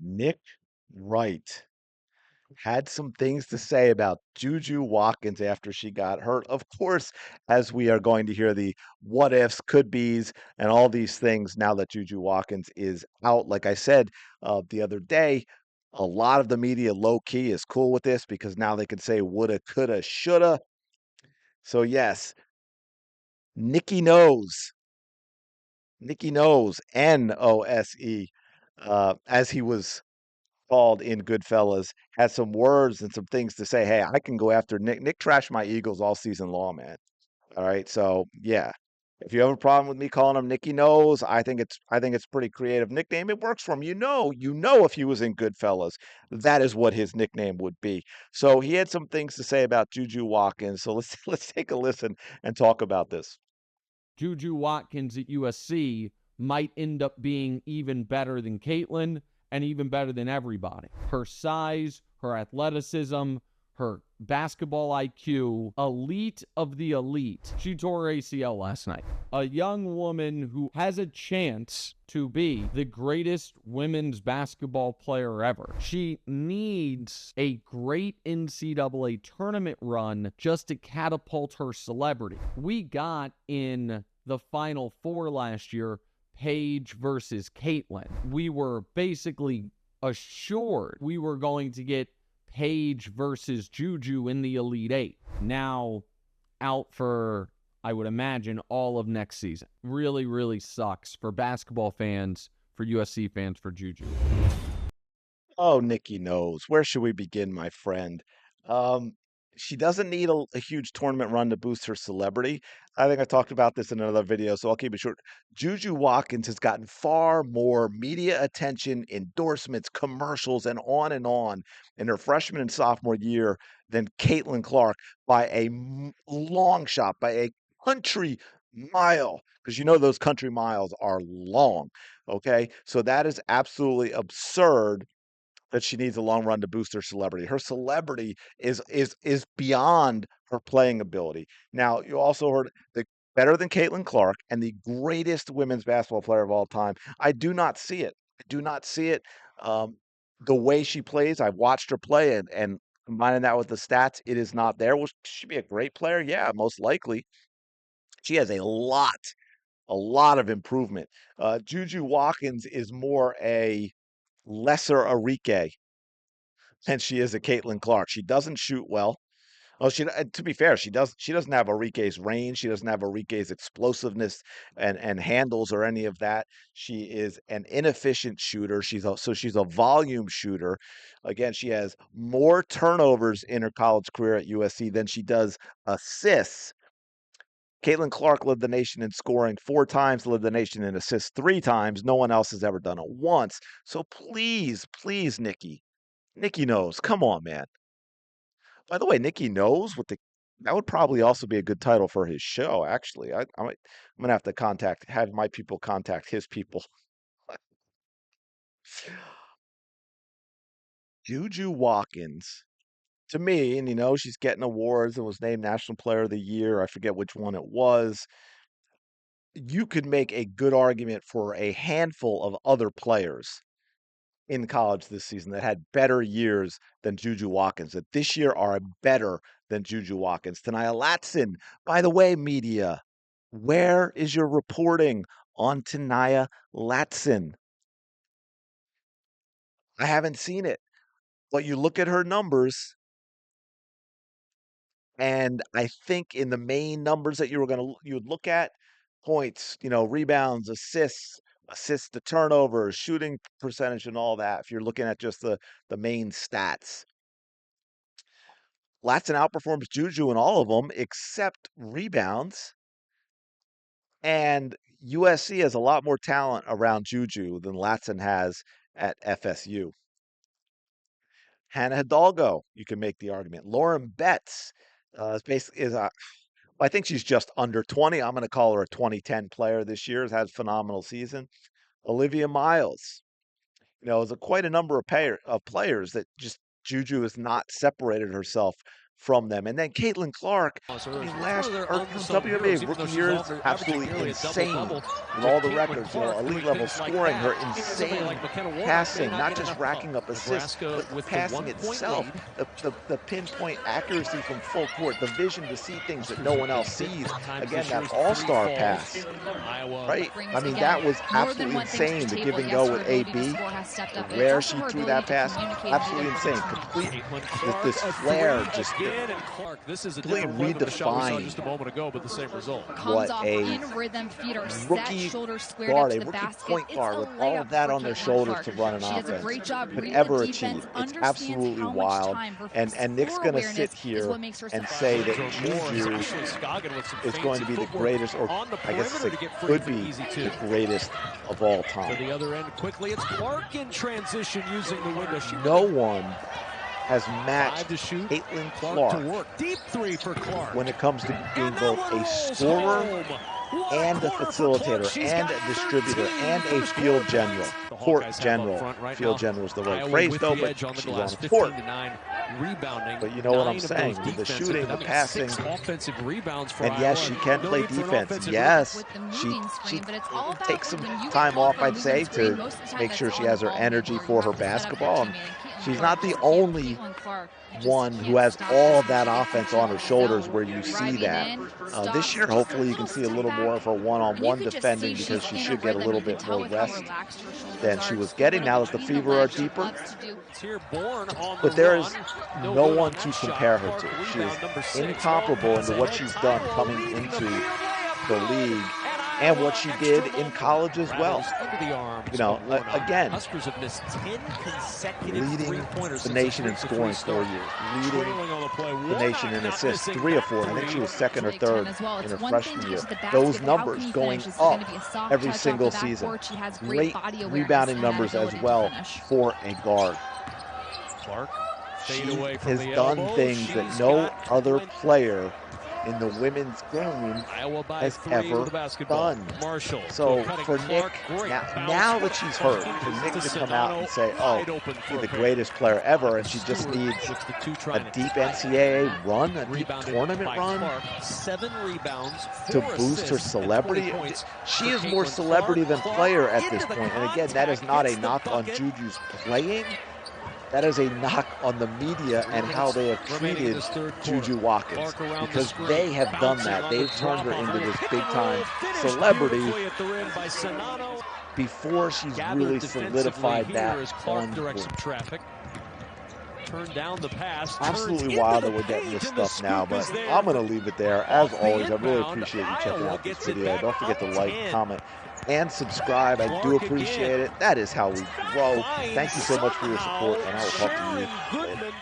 Nick Wright had some things to say about Juju Watkins after she got hurt. Of course, as we are going to hear the what ifs, could be's, and all these things now that Juju Watkins is out. Like I said the other day, a lot of the media low key is cool with this because now they can say woulda, coulda, shoulda. So, yes, Nikki knows, Nikki knows, Nose, as he was called in Goodfellas, has some words and some things to say. Hey, I can go after Nick. Nick trashed my Eagles all season long, man. All right. So yeah. If you have a problem with me calling him Nicky Nose, I think it's pretty creative nickname. It works for him. You know if he was in Goodfellas, that is what his nickname would be. So he had some things to say about Juju Watkins. So let's let's take a listen and talk about this. Juju Watkins at USC might end up being even better than Caitlin and even better than everybody. Her size, her athleticism, her basketball IQ, elite of the elite. She tore her ACL last night. A young woman who has a chance to be the greatest women's basketball player ever. She needs a great NCAA tournament run just to catapult her celebrity. We got in the Final Four last year Paige versus Caitlin. We were basically assured we were going to get Paige versus Juju in the Elite Eight. Now out for, I would imagine, all of next season. Really, really sucks for basketball fans, for USC fans, for Juju. Oh, Nikki knows. Where should we begin, my friend? Um, she doesn't need a huge tournament run to boost her celebrity. I think I talked about this in another video, so I'll keep it short. Juju Watkins has gotten far more media attention, endorsements, commercials, and on in her freshman and sophomore year than Caitlin Clark by a long shot, by a country mile, because you know those country miles are long. Okay, so that is absolutely absurd that she needs a long run to boost her celebrity. Her celebrity is beyond her playing ability. Now, you also heard the better than Caitlin Clark and the greatest women's basketball player of all time. I do not see it. I do not see it. Um, the way she plays, I've watched her play and combining that with the stats, it is not there. Will she be a great player? Yeah, most likely. She has a lot of improvement. Juju Watkins is more a lesser Arike than she is a Caitlin Clark. She doesn't shoot well. Oh, to be fair, she doesn't have Arike's range. She doesn't have Arike's explosiveness and handles or any of that. She is an inefficient shooter. She's a volume shooter. Again, she has more turnovers in her college career at USC than she does assists. Caitlin Clark led the nation in scoring 4 times, led the nation in assists 3 times. No one else has ever done it once. So please, please, Nikki knows. Come on, man. By the way, Nikki knows what the that would probably also be a good title for his show, actually. I'm gonna have to have my people contact his people. Juju Watkins, to me, and she's getting awards and was named National Player of the Year. I forget which one it was. You could make a good argument for a handful of other players in college this season that had better years than Juju Watkins, that this year are better than Juju Watkins. Tanaya Latson, by the way, media, where is your reporting on Tanaya Latson? I haven't seen it. But you look at her numbers, and I think in the main numbers that you would look at, points, rebounds, assists to turnovers, shooting percentage, and all that. If you're looking at just the main stats, Latson outperforms Juju in all of them except rebounds. And USC has a lot more talent around Juju than Latson has at FSU. Hannah Hidalgo, you can make the argument. Lauren Betts is basically I think she's just under 20. I'm going to call her a 2010 player this year. Has had a phenomenal season. Olivia Miles, is quite a number of players that just Juju has not separated herself from them. And then Caitlin Clark, So I mean, it's one of their her unsung WNBA heroes, even though rookie she's year, averaging absolutely nearly a insane double-double. with all the Caitlin records, Clark elite doing level things like scoring, her that. Somebody insane like McKenna Warnock may passing, not not get just enough racking love. up assists, Nebraska but with the passing 1-point itself, lead. the pinpoint accuracy from full court, the vision to see things that no one else sees. Again, that all-star pass, right? I mean, that was absolutely insane. The give and go with AB, where she threw that pass, absolutely insane. Complete, this flare, just This is a completely different play than the shot we saw redefined just a moment ago, but the same result. what a rookie guard, a rookie point guard with all of that on their shoulders to run an offense could ever achieve. It's absolutely wild. And Nick's going to sit here and say that Juju is going to be the greatest, or I guess it could be the greatest of all To time. the other end quickly, it's Clark in transition using the window. No one has matched to shoot. Caitlin Clark to Clark work. Deep three for Clark. when it comes to being And that both one a rolls scorer home. What and a quarter for Clark. facilitator She's and got a distributor 13 and a first field quarter general. points. The Court Hawkeyes have up general. front right Field now. general is the right Iowa phrase, with though, the but edge on the she's on glass, the court. 15-9 rebounding. But you know what I'm 9 of saying, those with the defensive. shooting, That the means passing, 6 offensive rebounds for and yes, she Iowa. can No play need for an defense. offensive Yes, the she moving screen, but it's all about takes some when you get time called off, for a I'd say, moving screen, to most of the time make that's sure she on has the her ball energy handler. for You her have to set up your basketball. And teammate. And she's Caitlin not the Clark, only Caitlin Clark, you just one who can't has stop all her. of that She gets offense into on her the shoulders zone, where you see driving that. in, This stops, year, just hopefully, you can see a little step more back. of her And you one-on-one can just defending see because she's she in a should get a rhythm. little You can bit tell more with how rest relaxed her shoulders than are. she was Just getting. Now that the between Fever are legs, she deeper, loves to do. It's here, Bourne on but the there is run. no good one on to that shot. compare her Clark to. She rebound is number 6. incomparable Long into pass what ahead. she's done Iowa coming leading the into field. Layup the good. league And and what Iowa she extra did in moment. college as well. Rattles into the arms You know, of Warnock. again, Huskers have missed 10 consecutive leading three-pointers the since nation in the scoring start. 4 years, leading Trailing on the play. the nation in Warnock assists, not 3 or missing 4. that I think she was three. second or Big time third as well. in It's her one thing freshman to year. get to the basket, Those but how numbers can you going finish? Is it up going to be a soft every touch single off the season. backboard? She has Great great body awareness rebounding and that numbers as ability to well finish. for a guard. Clark She fade away from has the done elbow. things that She's no got other 20. player in the women's game Iowa by has 3 ever with the basketball. done. Marshall. So cutting for Clark. Nick, Great now bounce. that she's hurt, for Nick to come out and say, oh, Wide open for she's the a pair. greatest player ever, and she just Stewart needs with the two a trying to deep tie it. NCAA run, a deep Rebounded tournament by run Clark. 7 rebounds, to 4 boost her assists, and 20 celebrity. points She for is more Caitlin celebrity than Clark. player at Into this the point. And again, that is contact, not a gets the knock on bucket. Juju's playing. That is a knock on the media and how they have Remaining in treated this third quarter. Juju Watkins, Clark around the because screen, they have done bouncing that. on the They've turned her drop into off this pick big and time roll, finished celebrity beautifully at the rim by Sanano. before she's Gathered really defensively solidified here that as Clark on the directs court. some traffic. Turned down the pass. Absolutely turns wild into that we're the getting paint, this and the stuff now, scoop but is there I'm going for- to leave it there. As Off the always, I really inbound, appreciate you checking Iowa out this gets it video. back Don't forget to up like, 10. comment, and subscribe. I do Clark appreciate again. it. That is how we grow. Finds Thank you so much for your support, and I will talk to you Sharon later. Goodman.